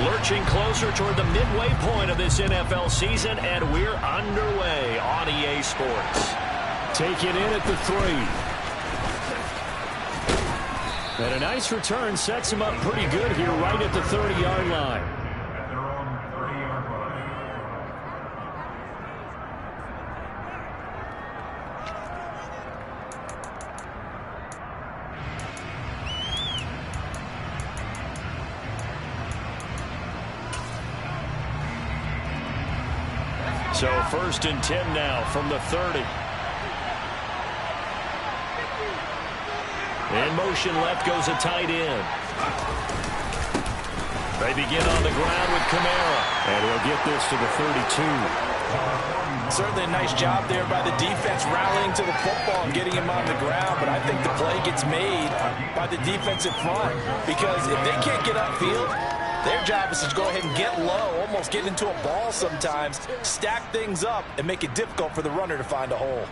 Lurching closer toward the midway point of this NFL season, and we're underway on EA Sports. Take it in at the 3. And a nice return sets him up pretty good here right at the 30-yard line. So 1st and 10 now from the 30. In motion left goes a tight end. They begin on the ground with Kamara. And he'll get this to the 32. Certainly a nice job there by the defense rallying to the football and getting him on the ground. But I think the play gets made by the defensive front. Because if they can't get upfield, their job is to go ahead and get low, almost get into a ball sometimes, stack things up, and make it difficult for the runner to find a hole.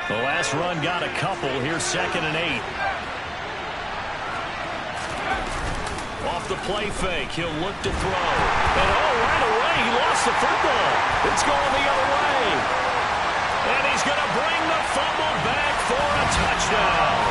The last run got a couple. Here's 2nd and 8. Off the play fake, he'll look to throw. And right away, he lost the football. It's going the other way. And he's going to bring the fumble back for a touchdown.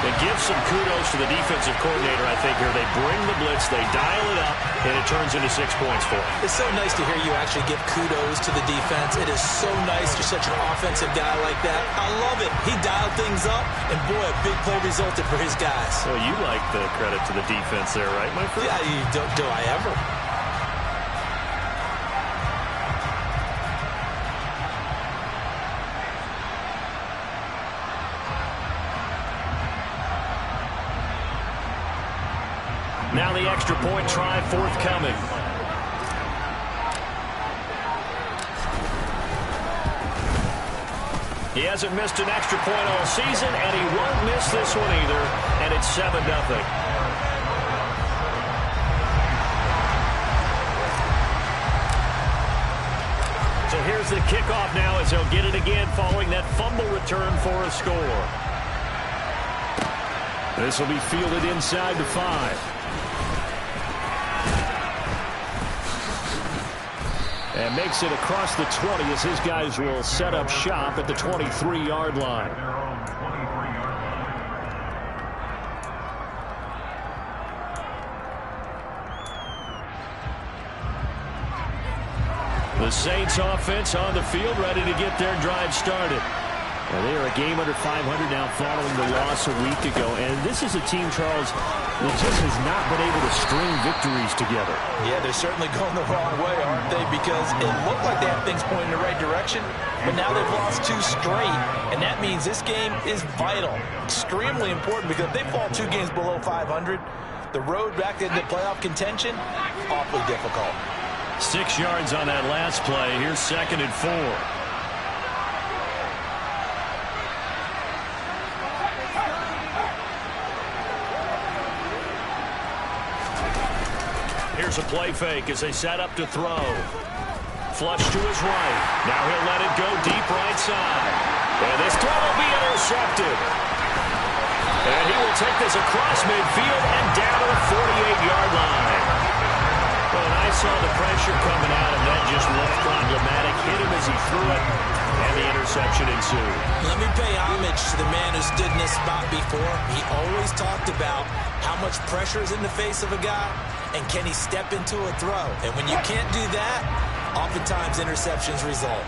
They give some kudos to the defensive coordinator, I think, here. They bring the blitz, they dial it up, and it turns into 6 points for them. It's so nice to hear you actually give kudos to the defense. It is so nice you're such an offensive guy like that. I love it. He dialed things up, and boy, a big play resulted for his guys. Well, you like the credit to the defense there, right, my friend? Yeah, do I ever? Now the extra point try forthcoming. He hasn't missed an extra point all season, and he won't miss this one either, and it's 7-0. So here's the kickoff now as he'll get it again following that fumble return for a score. This will be fielded inside the 5. And makes it across the 20 as his guys will set up shop at the 23-yard line. The Saints offense on the field, ready to get their drive started. Well, they are a game under 500 now following the loss a week ago. And this is a team, Charles, that just has not been able to string victories together. Yeah, they're certainly going the wrong way, aren't they? Because it looked like they had things pointing in the right direction, but now they've lost 2 straight, and that means this game is vital, extremely important, because if they fall 2 games below 500, the road back into playoff contention, awfully difficult. 6 yards on that last play. Here's 2nd and 4. Here's a play fake as they set up to throw. Flush to his right. Now he'll let it go deep right side. And this throw will be intercepted. And he will take this across midfield and down to the 48-yard line. Well, and I saw the pressure coming out, and that just looked problematic. Hit him as he threw it, and the interception ensued. Let me pay homage to the man who stood in this spot before. He always talked about how much pressure is in the face of a guy, and can he step into a throw? And when you can't do that, oftentimes interceptions result.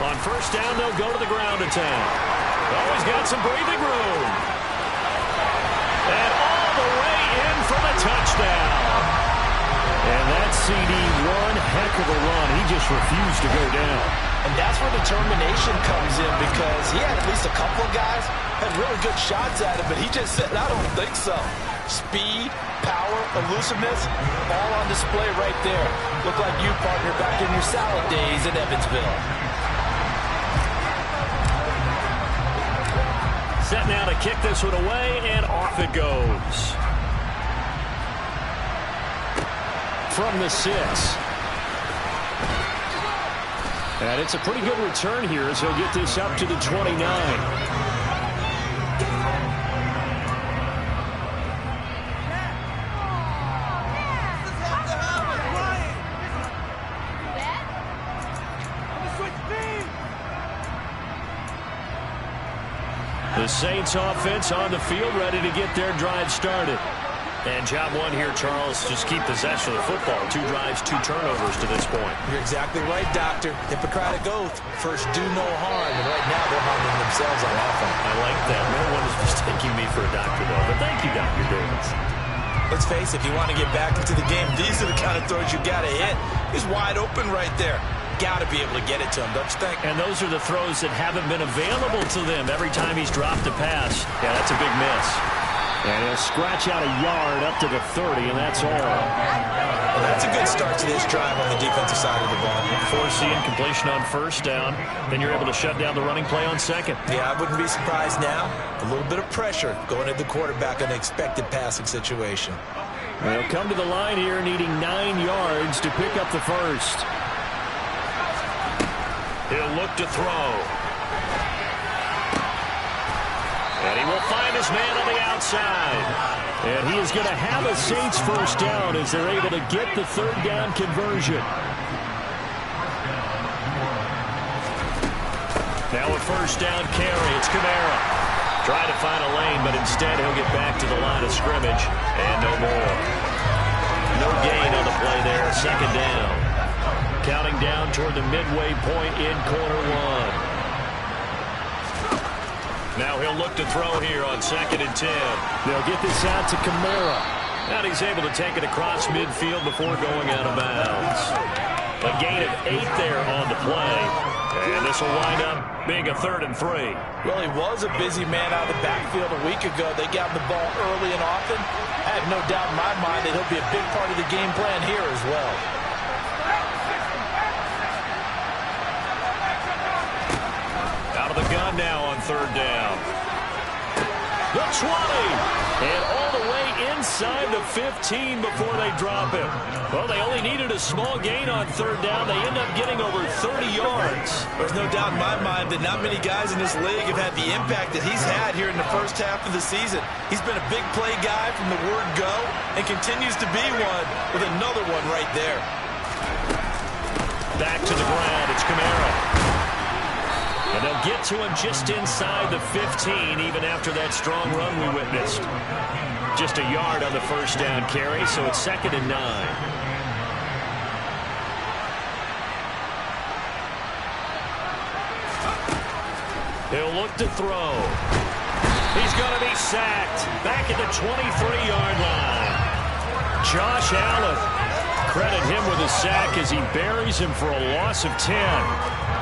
On first down, they'll go to the ground attack. Always got some breathing room. And all the way in for the touchdown. And that CD, one heck of a run. He just refused to go down. And that's where determination comes in, because he had at least a couple of guys had really good shots at him, but he just said, I don't think so. Speed, power, elusiveness, all on display right there. Look like you, partner, back in your salad days in Evansville. Set now to kick this one away, and off it goes. from the 6. And it's a pretty good return here as he'll get this up to the 29. The Saints offense on the field, ready to get their drive started. And job one here, Charles, just keep possession of the football. 2 drives, 2 turnovers to this point. You're exactly right, Doctor. Hippocratic oath. First, do no harm. And right now, they're harming themselves on offense. I like that. No one is mistaking me for a doctor, though. But thank you, Dr. Davis. Let's face it, if you want to get back into the game, these are the kind of throws you got to hit. He's wide open right there. Got to be able to get it to him, don't you think? And those are the throws that haven't been available to them every time he's dropped a pass. Yeah, that's a big miss. And he'll scratch out a yard up to the 30, and that's all. Well, that's a good start to this drive on the defensive side of the ball. Forcing completion on first down. Then you're able to shut down the running play on second. Yeah, I wouldn't be surprised now. A little bit of pressure going at the quarterback on an expected passing situation. They'll come to the line here needing 9 yards to pick up the first. He'll look to throw. And he will find his man on the outside. And he is going to have a Saints first down as they're able to get the 3rd down conversion. Now a first down carry. It's Kamara. Trying to find a lane, but instead he'll get back to the line of scrimmage. And no more. No gain on the play there. 2nd down. Counting down toward the midway point in quarter 1. Now he'll look to throw here on 2nd and 10. They'll get this out to Kamara. And he's able to take it across midfield before going out of bounds. A gain of 8 there on the play. And this will wind up being a 3rd and 3. Well, he was a busy man out of the backfield a week ago. They got him the ball early and often. I have no doubt in my mind that he'll be a big part of the game plan here as well. Out of the gun now on 3rd down. The 20. And all the way inside the 15 before they drop him. Well, they only needed a small gain on 3rd down. They end up getting over 30 yards. There's no doubt in my mind that not many guys in this league have had the impact that he's had here in the first half of the season. He's been a big play guy from the word go and continues to be one with another one right there. Back to the ground. It's Kamara. And they'll get to him just inside the 15, even after that strong run we witnessed. Just a yard on the first down carry, so it's 2nd and 9. He'll look to throw. He's going to be sacked back at the 23-yard line. Josh Allen. Credit him with a sack as he buries him for a loss of 10.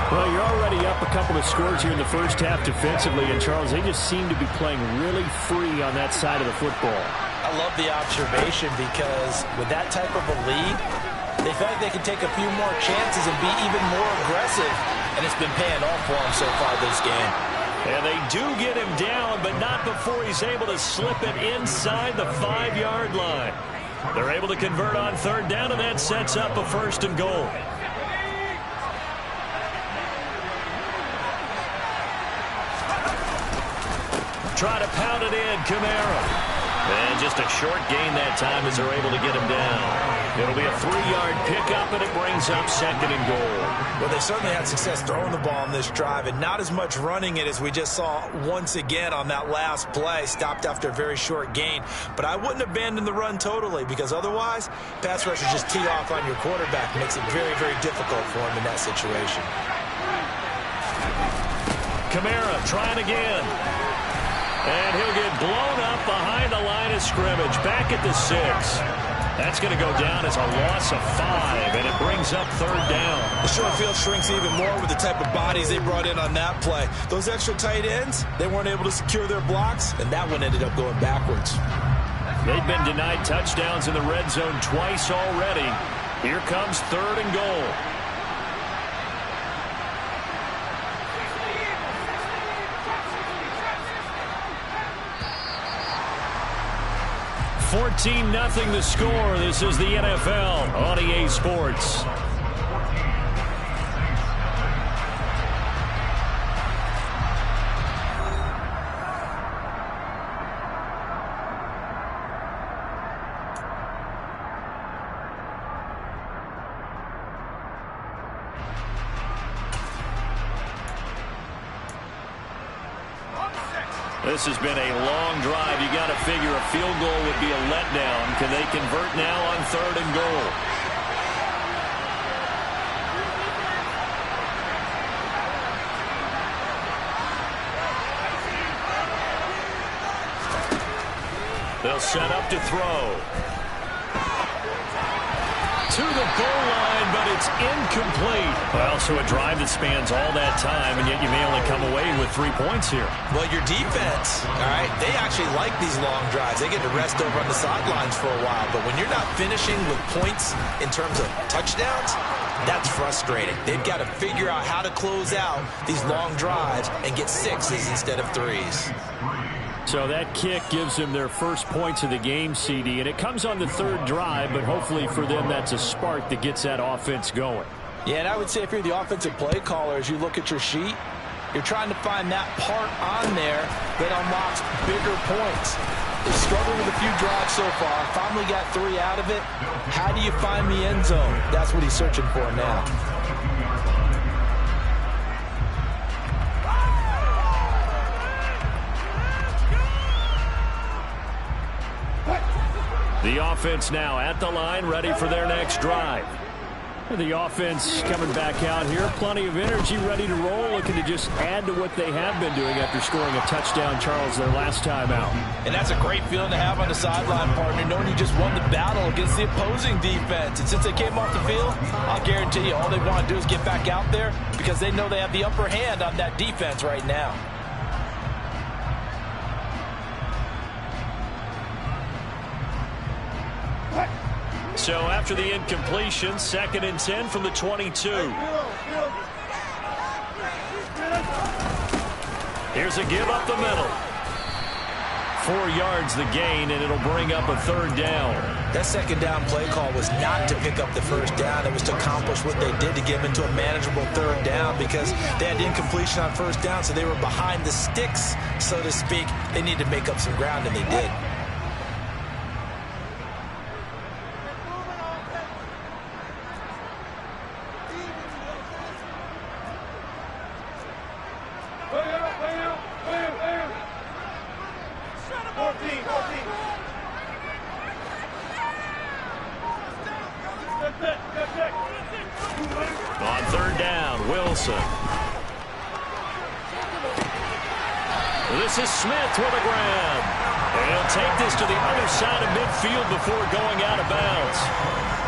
Well, you're already up a couple of scores here in the first half defensively, and Charles, they just seem to be playing really free on that side of the football. I love the observation because with that type of a lead, they feel like they can take a few more chances and be even more aggressive, and it's been paying off for them so far this game. And they do get him down, but not before he's able to slip it inside the 5-yard line. They're able to convert on 3rd down, and that sets up a 1st and goal. Try to pound it in, Kamara. And just a short gain that time as they're able to get him down. It'll be a 3-yard pickup, and it brings up 2nd and goal. Well, they certainly had success throwing the ball on this drive, and not as much running it as we just saw once again on that last play. Stopped after a very short gain. But I wouldn't abandon the run totally, because otherwise, pass rushers just tee off on your quarterback. Makes it very, very difficult for him in that situation. Kamara trying again. And he'll get blown up behind the line of scrimmage. Back at the 6. That's going to go down as a loss of 5, and it brings up 3rd down. The short field shrinks even more with the type of bodies they brought in on that play. Those extra tight ends, they weren't able to secure their blocks, and that one ended up going backwards. They've been denied touchdowns in the red zone twice already. Here comes 3rd and goal. 14-0 the score. This is the NFL on EA Sports. This has been a long drive. You got to figure a field goal would be a letdown. Can they convert now on 3rd and goal? They'll set up to throw. To the goal line, but it's incomplete. Well, so a drive that spans all that time, and yet you may only come away with 3 points here. Well, your defense, all right, they actually like these long drives. They get to rest over on the sidelines for a while, but when you're not finishing with points in terms of touchdowns, that's frustrating. They've got to figure out how to close out these long drives and get 6s instead of 3s. So that kick gives them their first points of the game, CD, and it comes on the 3rd drive, but hopefully for them that's a spark that gets that offense going. Yeah, and I would say if you're the offensive play caller, as you look at your sheet, you're trying to find that part on there that unlocks bigger points. They've struggled with a few drives so far, finally got 3 out of it. How do you find the end zone? That's what he's searching for now. The offense now at the line, ready for their next drive. The offense coming back out here. Plenty of energy, ready to roll, looking to just add to what they have been doing after scoring a touchdown, Charles, their last time out. And that's a great feeling to have on the sideline, partner, knowing you just won the battle against the opposing defense. And since they came off the field, I'll guarantee you all they want to do is get back out there because they know they have the upper hand on that defense right now. So after the incompletion, 2nd and 10 from the 22. Here's a give up the middle. 4 yards the gain, and it'll bring up a 3rd down. That 2nd down play call was not to pick up the 1st down. It was to accomplish what they did to get them into a manageable 3rd down because they had incompletion on 1st down, so they were behind the sticks, so to speak. They needed to make up some ground, and they did. On 3rd down, Wilson. This is Smith with a grab. And he'll take this to the other side of midfield before going out of bounds.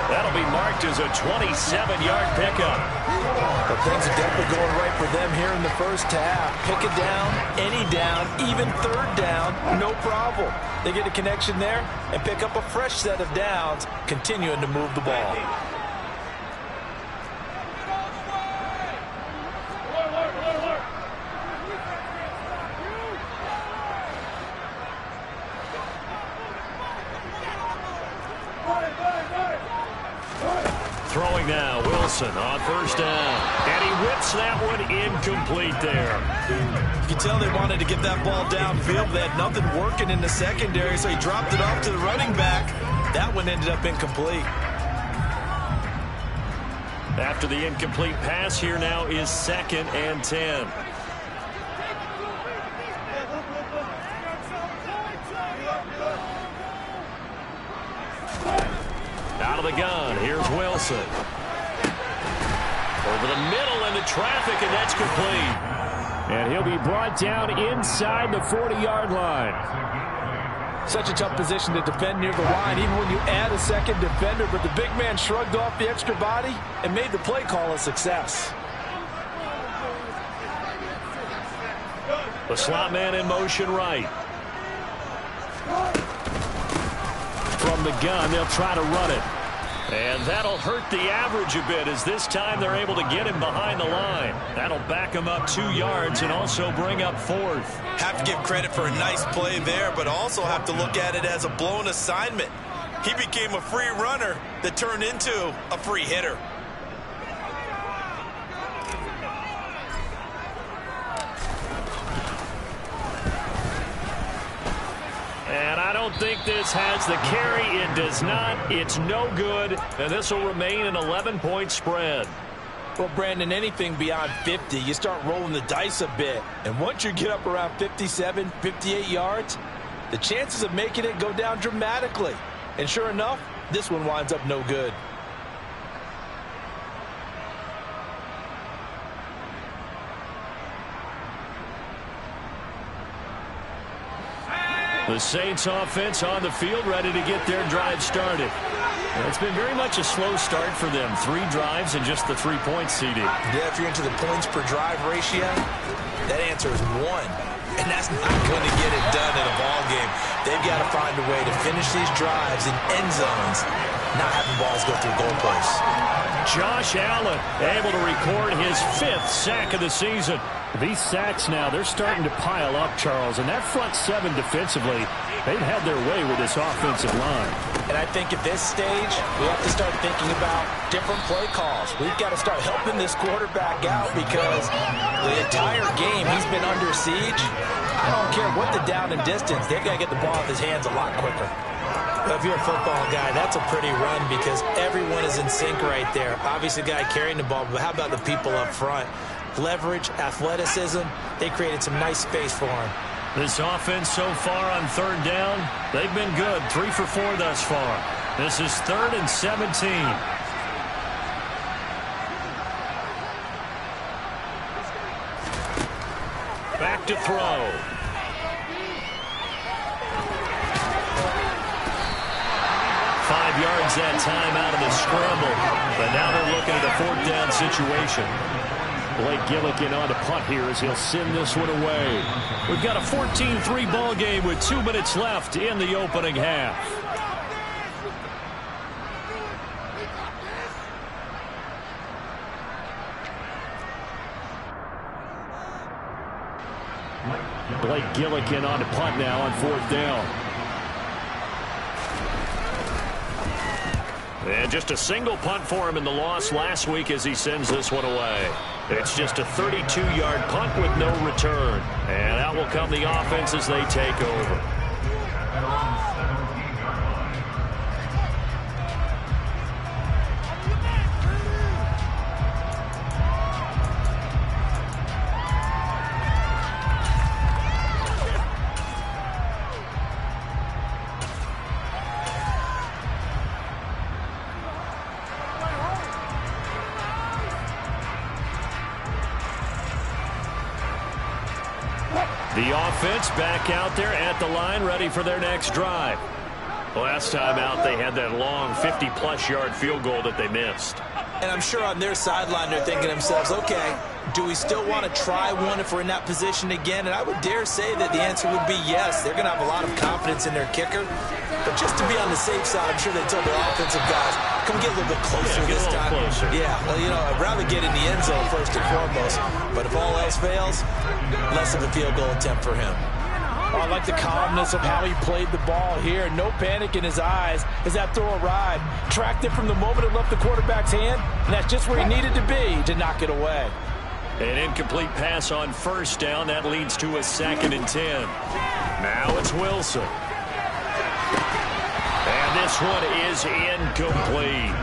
That'll be marked as a 27-yard pickup. But things are definitely going right for them here in the first half. Pick it down, any down, even 3rd down, no problem. They get a connection there and pick up a fresh set of downs, continuing to move the ball. Throwing now, Wilson on 1st down. And he whips that one incomplete there. You can tell they wanted to get that ball downfield. They had nothing working in the secondary, so he dropped it off to the running back. That one ended up incomplete. After the incomplete pass, here now is 2nd and 10. Out of the gun, here's Wilson. Over the middle into traffic, and that's complete. And he'll be brought down inside the 40-yard line. Such a tough position to defend near the line, even when you add a 2nd defender, but the big man shrugged off the extra body and made the play call a success. The slot man in motion right. From the gun, they'll try to run it. And that'll hurt the average a bit as this time they're able to get him behind the line. That'll back him up 2 yards and also bring up 4th. Have to give credit for a nice play there, but also have to look at it as a blown assignment. He became a free runner that turned into a free hitter. And I don't think this has the carry. It does not. It's no good. And this will remain an 11-point spread. Well, Brandon, anything beyond 50, you start rolling the dice a bit. And once you get up around 57, 58 yards, the chances of making it go down dramatically. And sure enough, this one winds up no good. The Saints offense on the field, ready to get their drive started. It's been very much a slow start for them. 3 drives and just the 3 points, CD. Yeah, if you're into the points per drive ratio, that answer is 1. And that's not going to get it done in a ball game. They've got to find a way to finish these drives in end zones, not having balls go through goalposts. Josh Allen able to record his 5th sack of the season. These sacks now, they're starting to pile up, Charles. And that front 7 defensively, they've had their way with this offensive line. And I think at this stage, we have to start thinking about different play calls. We've got to start helping this quarterback out because the entire game he's been under siege. I don't care what the down and distance, they've got to get the ball off his hands a lot quicker. Well, if you're a football guy, that's a pretty run because everyone is in sync right there. Obviously, the guy carrying the ball, but how about the people up front? Leverage, athleticism, they created some nice space for him. This offense so far on 3rd down, they've been good. 3 for 4 thus far. This is 3rd and 17. Back to throw. Yards that time out of the scramble. But now they're looking at a 4th down situation. Blake Gillikin on to punt here as he'll send this one away. We've got a 14-3 ball game with 2 minutes left in the opening half. Blake Gillikin on to punt now on 4th down. And just a single punt for him in the loss last week as he sends this one away. It's just a 32-yard punt with no return. And out will come the offense as they take over. The offense back out there at the line, ready for their next drive. Last time out, they had that long 50-plus yard field goal that they missed. And I'm sure on their sideline they're thinking to themselves, okay, do we still want to try one if we're in that position again? And I would dare say that the answer would be yes. They're going to have a lot of confidence in their kicker. But just to be on the safe side, I'm sure they told their offensive guys, come get a little bit closer this time. Closer. Yeah, well, you know, I'd rather get in the end zone first and foremost. But if all else fails, less of a field goal attempt for him. Oh, I like the calmness of how he played the ball here. No panic in his eyes as that throw arrived. Tracked it from the moment it left the quarterback's hand, and that's just where he needed to be to knock it away. An incomplete pass on 1st down. That leads to a 2nd and 10. Now it's Wilson. And this one is incomplete.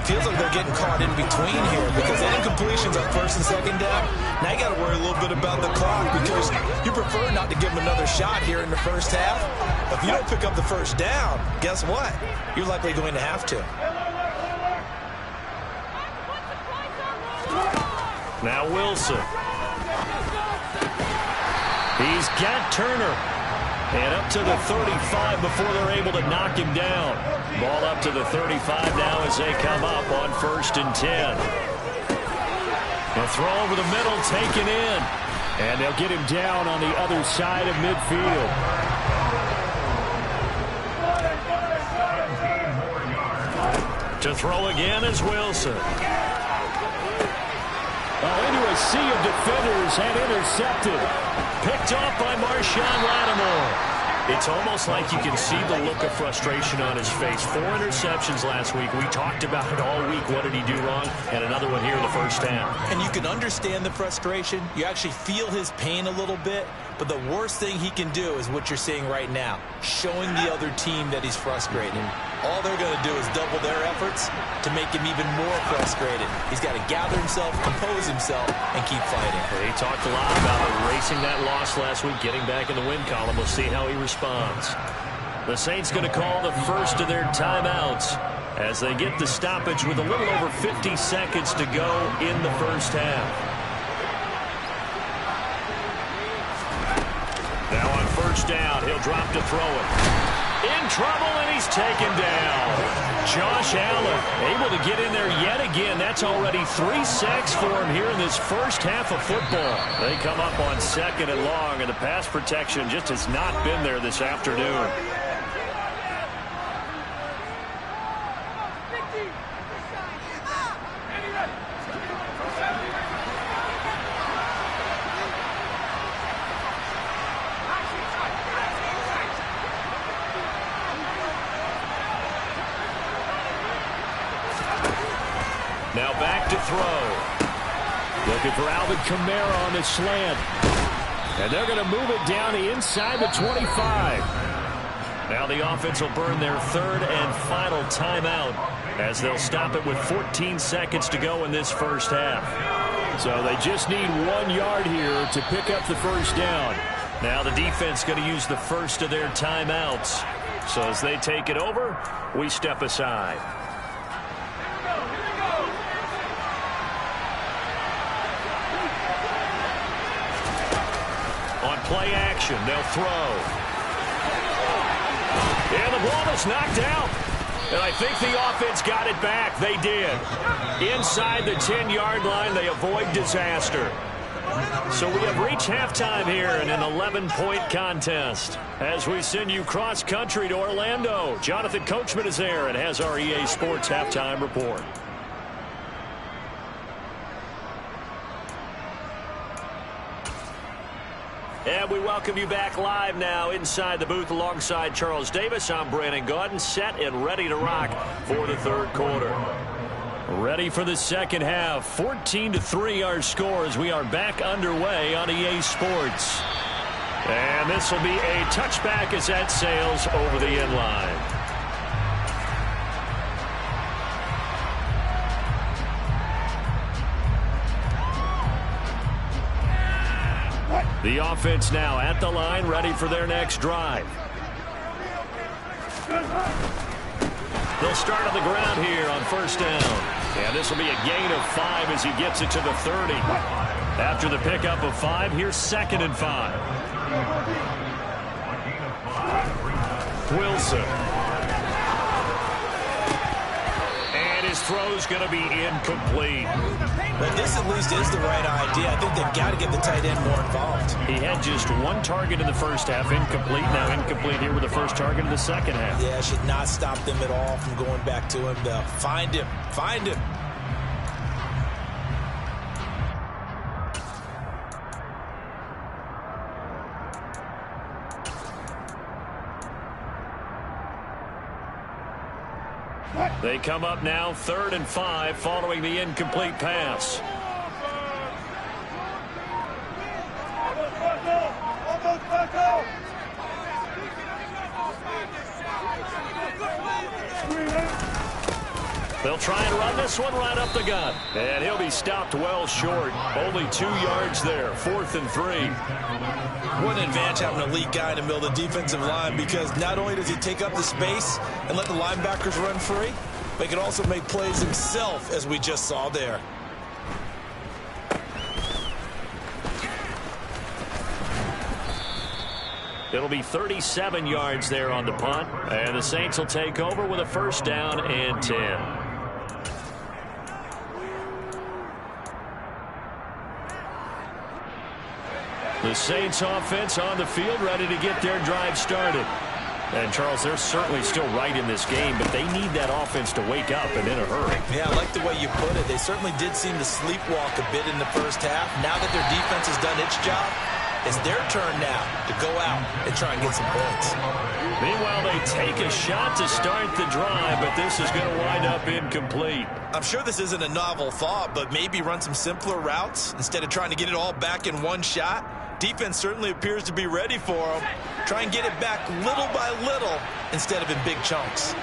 Feels like they're getting caught in between here because the incompletions on 1st and 2nd down. Now you got to worry a little bit about the clock because you prefer not to give them another shot here in the first half. If you don't pick up the 1st down, guess what? You're likely going to have to. Now Wilson. He's got Turner. And up to the 35 before they're able to knock him down. Ball up to the 35 now as they come up on 1st and 10. A throw over the middle taken in. And they'll get him down on the other side of midfield. To throw again is Wilson. Into a sea of defenders and intercepted. Picked off by Marshawn Lattimore. It's almost like you can see the look of frustration on his face. 4 interceptions last week. We talked about it all week. What did he do wrong? And another one here in the first half. And you can understand the frustration. You actually feel his pain a little bit. But the worst thing he can do is what you're seeing right now, showing the other team that he's frustrated. All they're going to do is double their efforts to make him even more frustrated. He's got to gather himself, compose himself, and keep fighting. He talked a lot about erasing that loss last week, getting back in the win column. We'll see how he responds. The Saints going to call the first of their timeouts as they get the stoppage with a little over 50 seconds to go in the first half. Now on first down, he'll drop to throw it. In trouble, and he's taken down. Josh Allen able to get in there yet again. That's already 3 sacks for him here in this first half of football. They come up on 2nd and long, and the pass protection just has not been there this afternoon. Now back to throw. Looking for Alvin Kamara on the slant. And they're going to move it down the inside the 25. Now the offense will burn their 3rd and final timeout as they'll stop it with 14 seconds to go in this first half. So they just need 1 yard here to pick up the first down. Now the defense going to use the first of their timeouts. So as they take it over, we step aside. On play action, they'll throw. And the ball is knocked out. And I think the offense got it back. They did. Inside the 10-yard line, they avoid disaster. So we have reached halftime here in an 11-point contest. As we send you cross-country to Orlando, Jonathan Coachman is there and has our EA Sports halftime report. And we welcome you back live now inside the booth alongside Charles Davis. I'm Brandon Gaudin, set and ready to rock for the 3rd quarter. Ready for the second half. 14-3 our score as we are back underway on EA Sports. And this will be a touchback as that sails over the end line. The offense now at the line, ready for their next drive. They'll start on the ground here on first down. And this will be a gain of 5 as he gets it to the 30. After the pickup of 5, here's 2nd and 5. Wilson. And his throw's going to be incomplete. But this at least is the right idea. I think they've got to get the tight end more involved. He had just 1 target in the first half, incomplete. Now incomplete here with the first target in the second half. Yeah, should not stop them at all from going back to him. Find him. Find him. They come up now 3rd and 5 following the incomplete pass. They'll try and run this one right up the gut. And he'll be stopped well short. Only 2 yards there. 4th and 3. What an advantage having an elite guy in the middle of the defensive line, because not only does he take up the space and let the linebackers run free, but he can also make plays himself, as we just saw there. It'll be 37 yards there on the punt. And the Saints will take over with a first down and 10. The Saints offense on the field, ready to get their drive started. And, Charles, they're certainly still right in this game, but they need that offense to wake up and in a hurry. Yeah, I like the way you put it. They certainly did seem to sleepwalk a bit in the first half. Now that their defense has done its job, it's their turn now to go out and try and get some points. Meanwhile, they take a shot to start the drive, but this is going to wind up incomplete. I'm sure this isn't a novel thought, but maybe run some simpler routes instead of trying to get it all back in one shot. Defense certainly appears to be ready for them. Try and get it back little by little instead of in big chunks.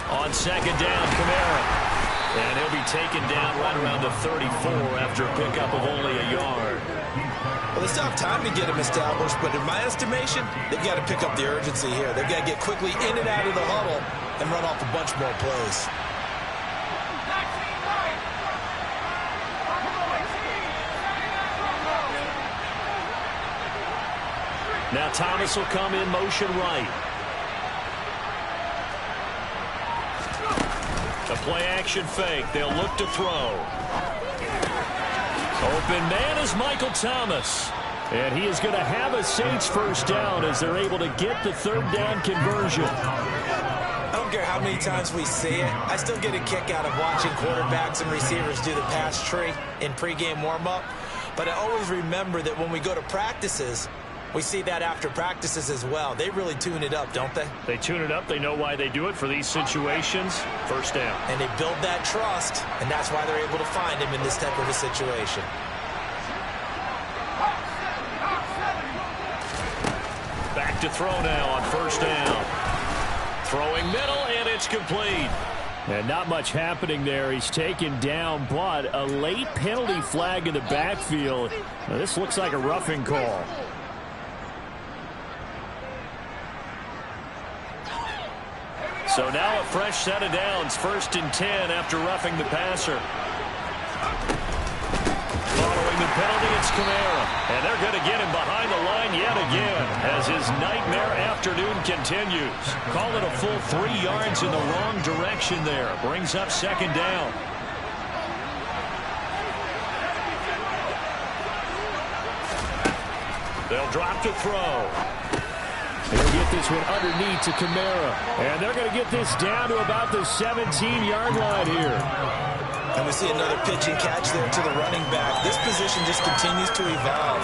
On second down, Kamara. And he'll be taken down right around the 34 after a pickup of only a yard. Well, they still have time to get him established, but in my estimation, they've got to pick up the urgency here. They've got to get quickly in and out of the huddle and run off a bunch more plays. Now Thomas will come in motion right. A play-action fake. They'll look to throw. Open man is Michael Thomas. And he is going to have a Saints first down as they're able to get the third down conversion. I don't care how many times we see it. I still get a kick out of watching quarterbacks and receivers do the pass tree in pregame warm-up. But I always remember that when we go to practices, we see that after practices as well. They really tune it up, don't they? They tune it up. They know why they do it for these situations. First down. And they build that trust, and that's why they're able to find him in this type of a situation. Back to throw now on first down. Throwing middle, and it's complete. And not much happening there. He's taken down, but a late penalty flag in the backfield. Now, this looks like a roughing call. So now a fresh set of downs. 1st and 10 after roughing the passer. Following the penalty, it's Kamara. And they're going to get him behind the line yet again as his nightmare afternoon continues. Call it a full 3 yards in the wrong direction there. Brings up second down. They'll drop to throw. They'll get this one underneath to Kamara. And they're going to get this down to about the 17-yard line here. And we see another pitch and catch there to the running back. This position just continues to evolve.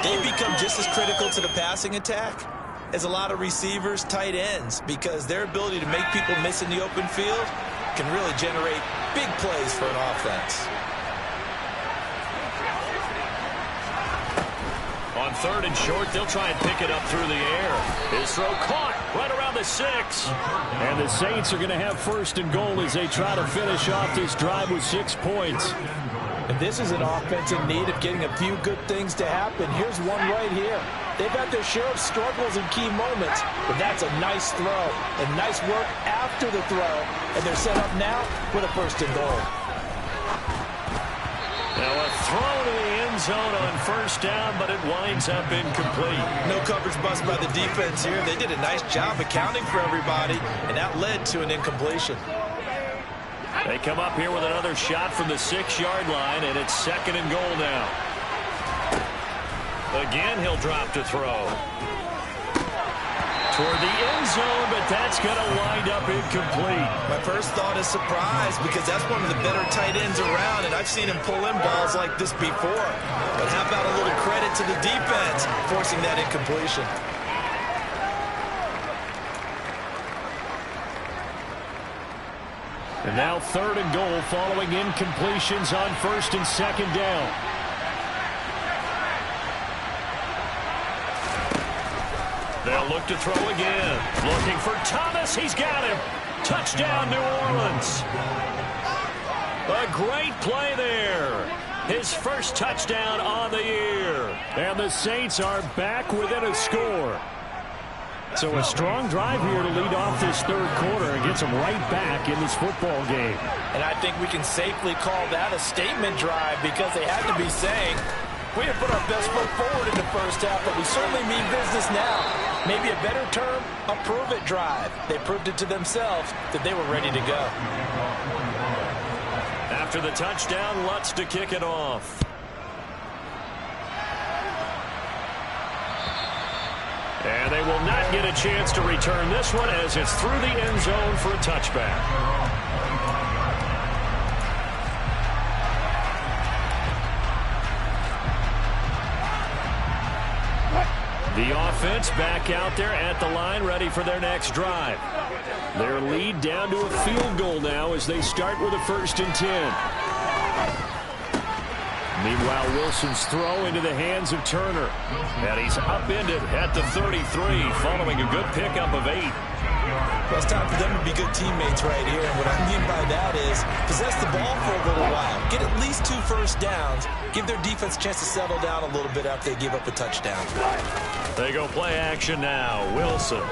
They become just as critical to the passing attack as a lot of receivers, tight ends, because their ability to make people miss in the open field can really generate big plays for an offense. On 3rd and short, they'll try and pick it up through the air. His throw caught right around the 6. And the Saints are going to have 1st and goal as they try to finish off this drive with 6 points. And this is an offense in need of getting a few good things to happen. Here's one right here. They've had their share of struggles in key moments, but that's a nice throw and nice work after the throw. And they're set up now with a 1st and goal. Now a throw to the end zone on 1st down, but it winds up incomplete. No coverage bust by the defense here. They did a nice job accounting for everybody, and that led to an incompletion. They come up here with another shot from the 6-yard line, and it's 2nd and goal now. Again, he'll drop to throw. Toward the end zone, but that's going to wind up incomplete. My first thought is surprise, because that's one of the better tight ends around, and I've seen him pull in balls like this before. But how about a little credit to the defense forcing that incompletion? And now 3rd and goal following incompletions on 1st and 2nd down. They'll look to throw again. Looking for Thomas. He's got him. Touchdown, New Orleans. A great play there. His first touchdown on the year. And the Saints are back within a score. So a strong drive here to lead off this 3rd quarter and gets them right back in this football game. And I think we can safely call that a statement drive because they had to be saying, we didn't put our best foot forward in the first half, but we certainly mean business now. Maybe a better term, a prove-it drive. They proved it to themselves that they were ready to go. After the touchdown, Lutz to kick it off. will not get a chance to return this one as it's through the end zone for a touchback. The offense back out there at the line, ready for their next drive. Their lead down to a field goal now as they start with a 1st and 10. Meanwhile, Wilson's throw into the hands of Turner. And he's upended at the 33 following a good pickup of 8. Well, it's time for them to be good teammates right here. And what I mean by that is possess the ball for a little while. Get at least 2 first downs. Give their defense a chance to settle down a little bit after they give up a touchdown. They go play action now. Wilson.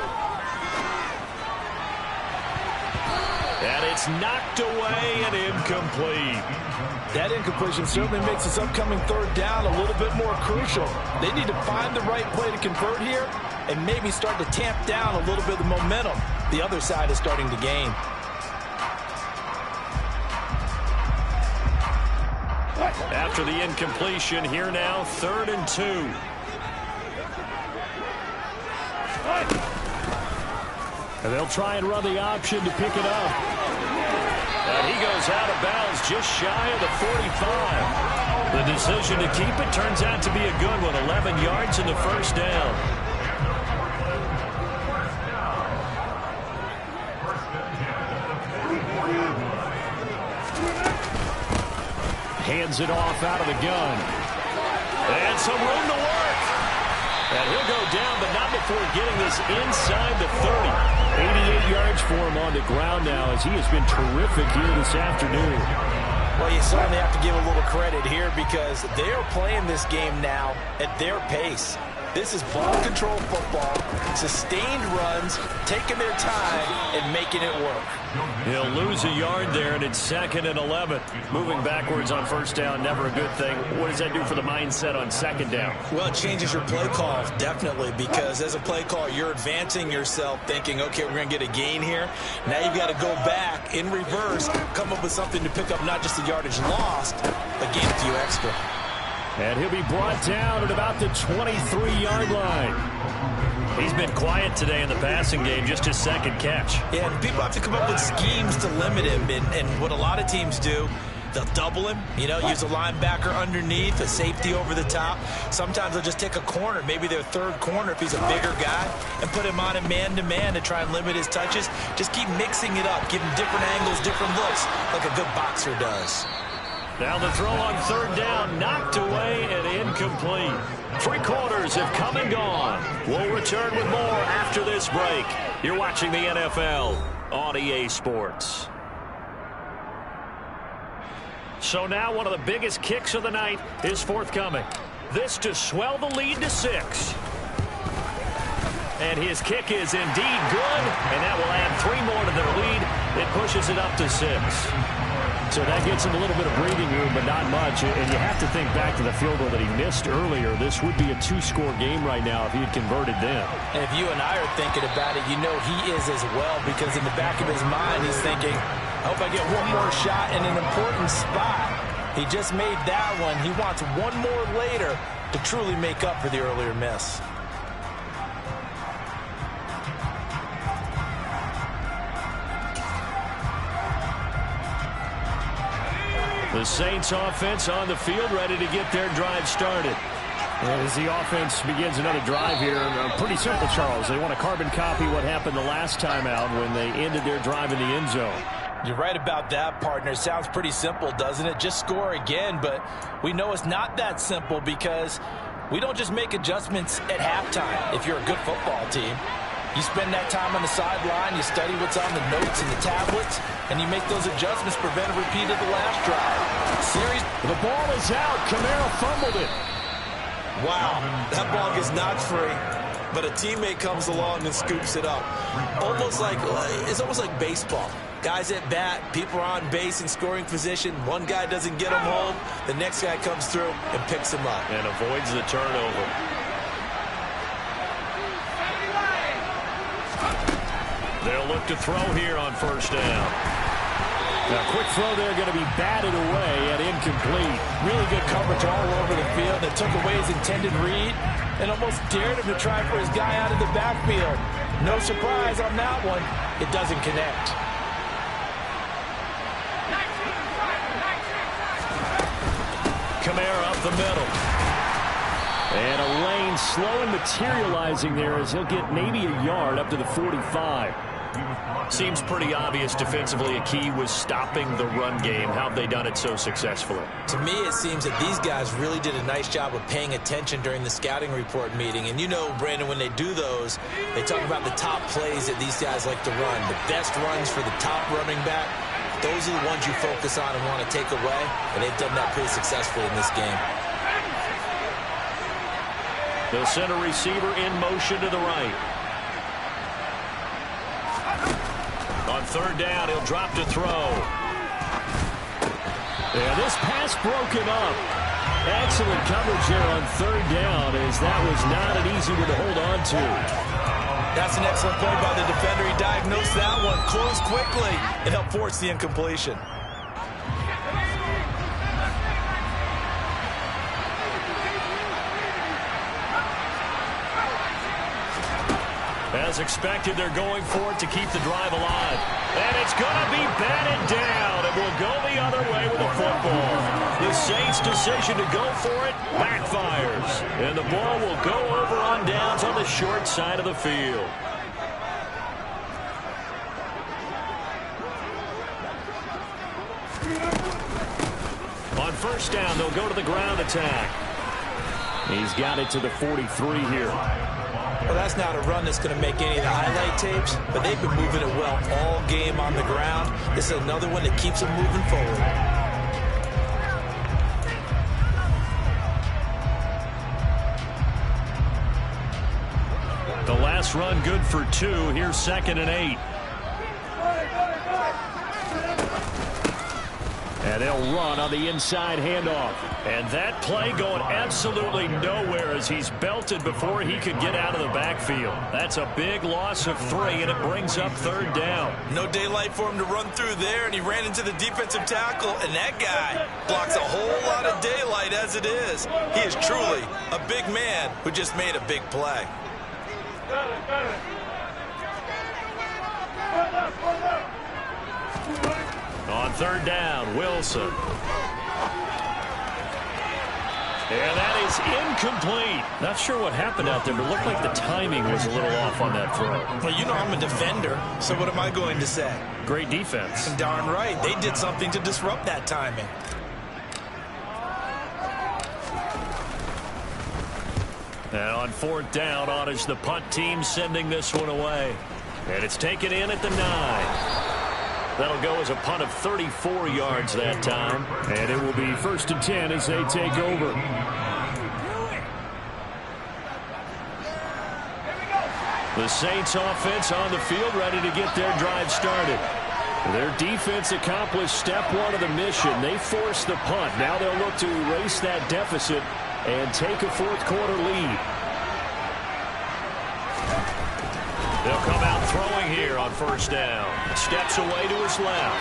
And it's knocked away and incomplete. That incompletion certainly makes this upcoming 3rd down a little bit more crucial. They need to find the right play to convert here and maybe start to tamp down a little bit of the momentum the other side is starting to gain. After the incompletion, here now, 3rd and 2. And they'll try and run the option to pick it up. And he goes out of bounds just shy of the 45. The decision to keep it turns out to be a good one. 11 yards in the 1st down. Hands it off out of the gun. And some room to work. And he'll go down, but not before getting this inside the 30. 88 yards for him on the ground now as he has been terrific here this afternoon. Well, you certainly have to give a little credit here because they are playing this game now at their pace. This is ball control football, sustained runs, taking their time and making it work. He'll lose a yard there, and it's 2nd and 11. Moving backwards on 1st down, never a good thing. What does that do for the mindset on 2nd down? Well, it changes your play call, definitely, because as a play call, you're advancing yourself thinking, okay, we're going to get a gain here. Now you've got to go back in reverse, come up with something to pick up not just the yardage lost, but gain a few extra. And he'll be brought down at about the 23-yard line. He's been quiet today in the passing game, just his 2nd catch. Yeah, and people have to come up with schemes to limit him, and what a lot of teams do, they'll double him, use a linebacker underneath, a safety over the top. Sometimes they'll just take a corner, maybe their 3rd corner if he's a bigger guy, and put him on a man-to-man to try and limit his touches. Just keep mixing it up, give him different angles, different looks, like a good boxer does. Now the throw on 3rd down, knocked away and incomplete. 3 quarters have come and gone. We'll return with more after this break. You're watching the NFL on EA Sports. So now one of the biggest kicks of the night is forthcoming. This to swell the lead to 6. And his kick is indeed good, and that will add 3 more to their lead. It pushes it up to 6. So that gets him a little bit of breathing room, but not much. And you have to think back to the field goal that he missed earlier. This would be a 2-score game right now if he had converted then. And if you and I are thinking about it, he is as well, because in the back of his mind, he's thinking, I hope I get one more shot in an important spot. He just made that one. He wants one more later to truly make up for the earlier miss. The Saints offense on the field, ready to get their drive started. And as the offense begins another drive here, pretty simple, Charles. They want to carbon copy what happened the last time out when they ended their drive in the end zone. You're right about that, partner. Sounds pretty simple, doesn't it? Just score again, but we know it's not that simple because we don't just make adjustments at halftime if you're a good football team. You spend that time on the sideline, you study what's on the notes and the tablets, and you make those adjustments, prevent a repeat of the last drive. The ball is out. Kamara fumbled it. Wow, that ball gets knocked free, but a teammate comes along and scoops it up. It's almost like baseball. Guys at bat, people are on base in scoring position. One guy doesn't get him home, the next guy comes through and picks him up. And avoids the turnover. They'll look to throw here on 1st down. A quick throw there going to be batted away and incomplete. Really good coverage all over the field. It took away his intended read. and almost dared him to try for his guy out of the backfield. No surprise on that one. It doesn't connect. Kamara up the middle. And a lane slow and materializing there as he'll get maybe a yard up to the 45. Seems pretty obvious defensively a key was stopping the run game. How have they done it so successfully? To me, it seems that these guys really did a nice job of paying attention during the scouting report meeting. And you know, Brandon, when they do those, they talk about the top plays that these guys like to run. The best runs for the top running back, those are the ones you focus on and want to take away. And they've done that pretty successfully in this game. The center receiver in motion to the right. On third down, he'll drop to throw. Yeah, this pass broken up. Excellent coverage there on third down, as that was not an easy one to hold on to. That's an excellent play by the defender. He diagnosed that one, closed quickly, and helped force the incompletion. As expected, they're going for it to keep the drive alive. And it's going to be batted down. It will go the other way with the football. The Saints' decision to go for it backfires. And the ball will go over on downs on the short side of the field. On first down, they'll go to the ground attack. He's got it to the 43 here. Well, that's not a run that's going to make any of the highlight tapes, but they've been moving it well all game on the ground. This is another one that keeps them moving forward. The last run good for 2. Here's 2nd and 8. And they'll run on the inside handoff. And that play going absolutely nowhere as he's belted before he could get out of the backfield. That's a big loss of 3, and it brings up third down. No daylight for him to run through there, and he ran into the defensive tackle, and that guy blocks a whole lot of daylight as it is. He is truly a big man who just made a big play. On third down, Wilson. And that is incomplete. Not sure what happened out there, but it looked like the timing was a little off on that throw. Well, you know I'm a defender, so what am I going to say? Great defense. Darn right. They did something to disrupt that timing. And on fourth down, on is the punt team sending this one away. And it's taken in at the 9. That'll go as a punt of 34 yards that time. And it will be 1st and 10 as they take over. The Saints offense on the field ready to get their drive started. Their defense accomplished step 1 of the mission. They forced the punt. Now they'll look to erase that deficit and take a fourth-quarter lead. They'll come out throwing here on first down. Steps away to his left.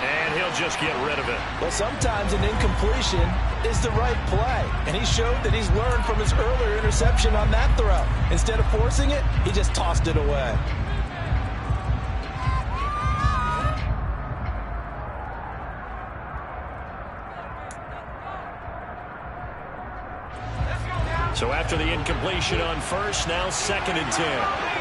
And he'll just get rid of it. Well, sometimes an incompletion is the right play. And he showed that he's learned from his earlier interception on that throw. Instead of forcing it, he just tossed it away. So after the incompletion on first, now 2nd and 10.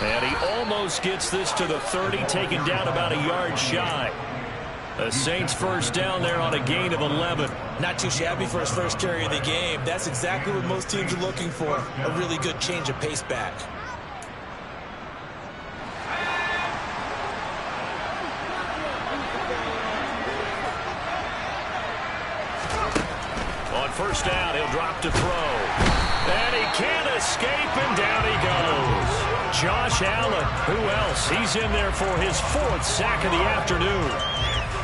And he almost gets this to the 30, taken down about a yard shy. The Saints first down there on a gain of 11. Not too shabby for his first carry of the game. That's exactly what most teams are looking for. A really good change of pace back. On first down, he'll drop to throw. And he can't escape, and down he goes. Josh Allen, who else? He's in there for his 4th sack of the afternoon.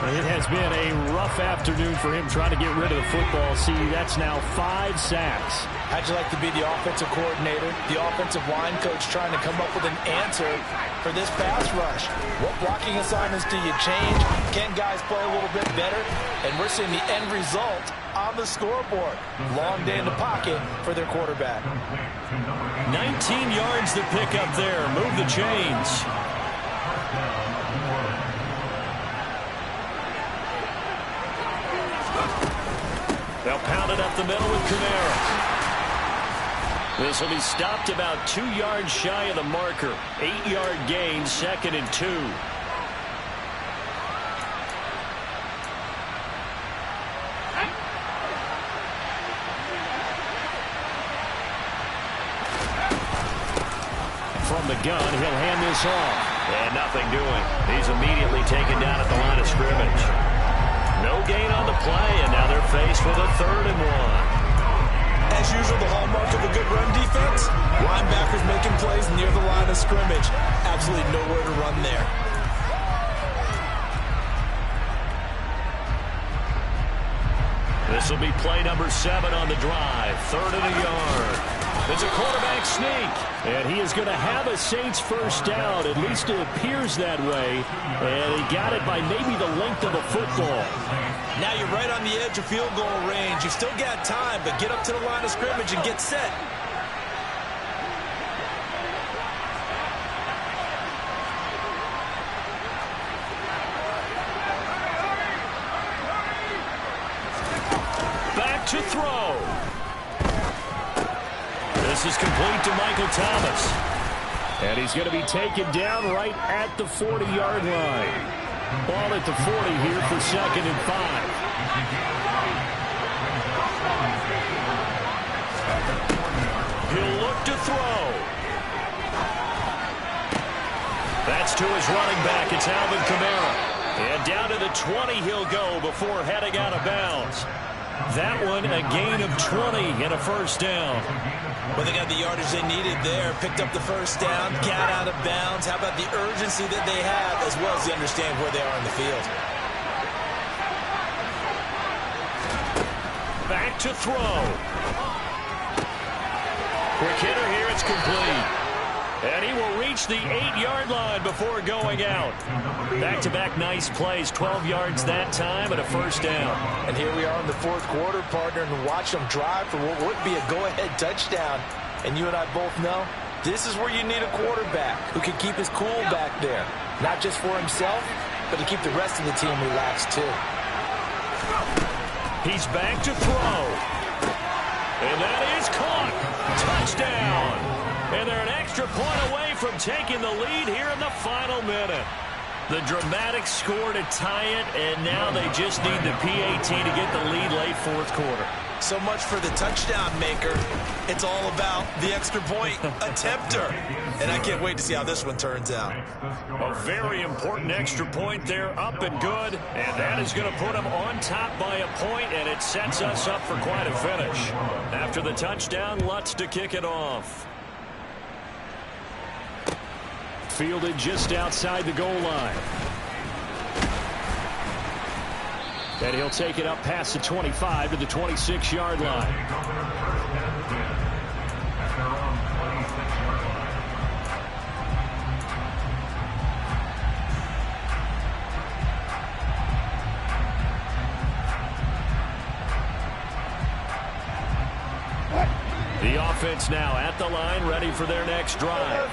It has been a rough afternoon for him trying to get rid of the football. See, that's now 5 sacks. How'd you like to be the offensive coordinator, the offensive line coach trying to come up with an answer for this pass rush? What blocking assignments do you change? Can guys play a little bit better? And we're seeing the end result on the scoreboard. Long day in the pocket for their quarterback. 19 yards to pick up there. Move the chains. They'll pound it up the middle with Kamara. This will be stopped about 2 yards shy of the marker. 8-yard gain, 2nd and 2. From the gun, he'll hand this off. And nothing doing. He's immediately taken down at the line of scrimmage. No gain on the play, and now they're faced with a 3rd and 1. As usual, the hallmark of a good run defense, linebackers making plays near the line of scrimmage. Absolutely nowhere to run there. This will be play number 7 on the drive. 3rd and a yard. It's a quarterback sneak. And he is going to have a Saints first down. At least it appears that way. And he got it by maybe the length of the football. Now you're right on the edge of field goal range. You've still got time, but get up to the line of scrimmage and get set. Back to throw. This is complete to Michael Thomas. And he's going to be taken down right at the 40-yard line. Ball at the 40 here for 2nd and 5. He'll look to throw. That's to his running back. It's Alvin Kamara. And down to the 20 he'll go before heading out of bounds. That one a gain of 20 and a first down. Well, they got the yardage they needed there. Picked up the first down, got out of bounds. How about the urgency that they have, as well as they understand where they are in the field. Back to throw. Quick hitter here, it's complete. And he will reach the 8-yard line before going out. Back-to-back nice plays, 12 yards that time and a first down. And here we are in the 4th quarter, partner, and watch them drive for what would be a go-ahead touchdown. And you and I both know this is where you need a quarterback who can keep his cool back there. Not just for himself, but to keep the rest of the team relaxed too. He's back to throw. And that is caught. Touchdown. And they're an extra point away from taking the lead here in the final minute. The dramatic score to tie it, and now they just need the PAT to get the lead late 4th quarter. So much for the touchdown maker. It's all about the extra point attempter. And I can't wait to see how this one turns out. A very important extra point there, up and good. And that is going to put them on top by a point, and it sets us up for quite a finish. After the touchdown, Lutz to kick it off. Fielded just outside the goal line. And he'll take it up past the 25 to the 26-yard line. The offense now at the line, ready for their next drive.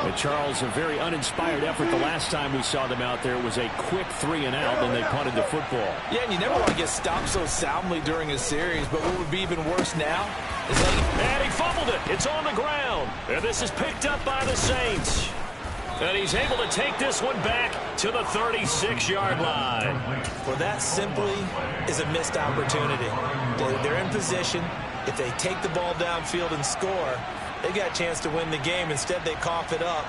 And Charles, a very uninspired effort the last time we saw them out there. It was a quick 3-and-out, then they punted the football. Yeah, and you never want to get stopped so soundly during a series, but what would be even worse now is that and he fumbled it. It's on the ground. And this is picked up by the Saints. And he's able to take this one back to the 36-yard line. Well, that simply is a missed opportunity. They're in position. If they take the ball downfield and score, they got a chance to win the game. Instead, they cough it up.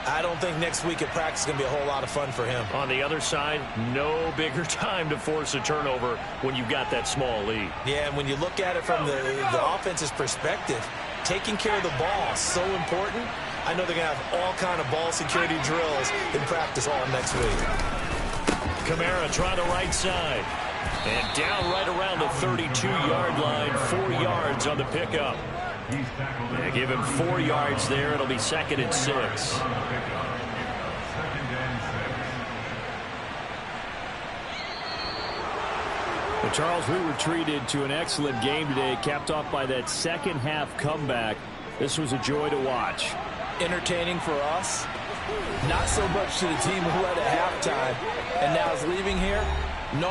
I don't think next week at practice is going to be a whole lot of fun for him. On the other side, no bigger time to force a turnover when you've got that small lead. Yeah, and when you look at it from the offense's perspective, taking care of the ball is so important. I know they're going to have all kind of ball security drills in practice all next week. Kamara trying the right side. And down right around the 32-yard line, 4 yards on the pickup. Yeah, give him 4 yards there. It'll be 2nd and 6. Well, Charles, we were treated to an excellent game today, capped off by that second-half comeback. This was a joy to watch. Entertaining for us. Not so much to the team who led at halftime and now is leaving here.